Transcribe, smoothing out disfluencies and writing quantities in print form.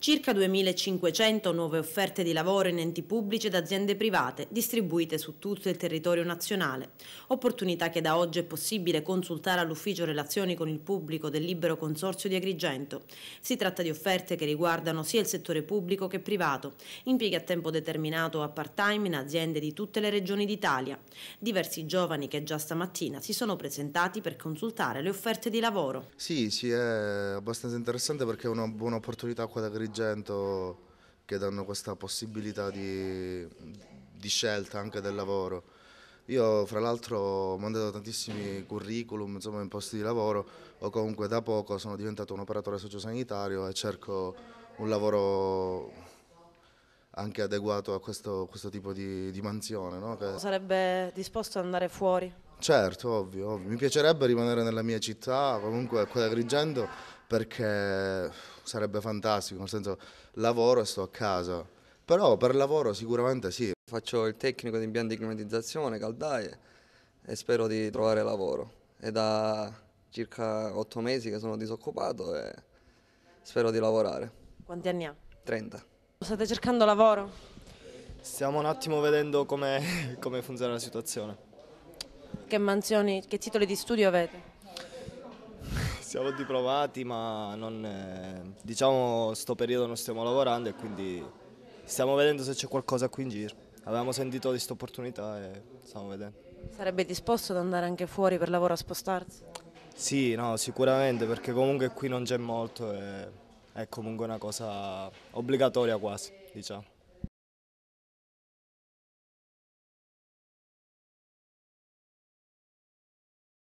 Circa 2.500 nuove offerte di lavoro in enti pubblici ed aziende private, distribuite su tutto il territorio nazionale. Opportunità che da oggi è possibile consultare all'Ufficio Relazioni con il Pubblico del Libero Consorzio di Agrigento. Si tratta di offerte che riguardano sia il settore pubblico che privato, impieghi a tempo determinato o a part-time in aziende di tutte le regioni d'Italia. Diversi giovani che già stamattina si sono presentati per consultare le offerte di lavoro. Sì, è abbastanza interessante perché è una buona opportunità qua ad Agrigento che danno questa possibilità di scelta anche del lavoro. Io fra l'altro ho mandato tantissimi curriculum, insomma, in posti di lavoro, o comunque da poco sono diventato un operatore sociosanitario e cerco un lavoro anche adeguato a questo tipo di mansione, no? Sarebbe disposto ad andare fuori? Certo, ovvio. Mi piacerebbe rimanere nella mia città, comunque qua ad Agrigento, perché sarebbe fantastico, nel senso lavoro e sto a casa. Però per lavoro sicuramente sì. Faccio il tecnico di impianti di climatizzazione, caldaie e spero di trovare lavoro. È da circa 8 mesi che sono disoccupato e spero di lavorare. Quanti anni ha? 30. State cercando lavoro? Stiamo un attimo vedendo come funziona la situazione. Che mansioni, che titoli di studio avete? Siamo diplomati, ma non, diciamo sto periodo non stiamo lavorando e quindi stiamo vedendo se c'è qualcosa qui in giro. Avevamo sentito di questa opportunità e stiamo vedendo. Sarebbe disposto ad andare anche fuori per lavoro a spostarsi? Sì, no, sicuramente, perché comunque qui non c'è molto e è comunque una cosa obbligatoria quasi, diciamo.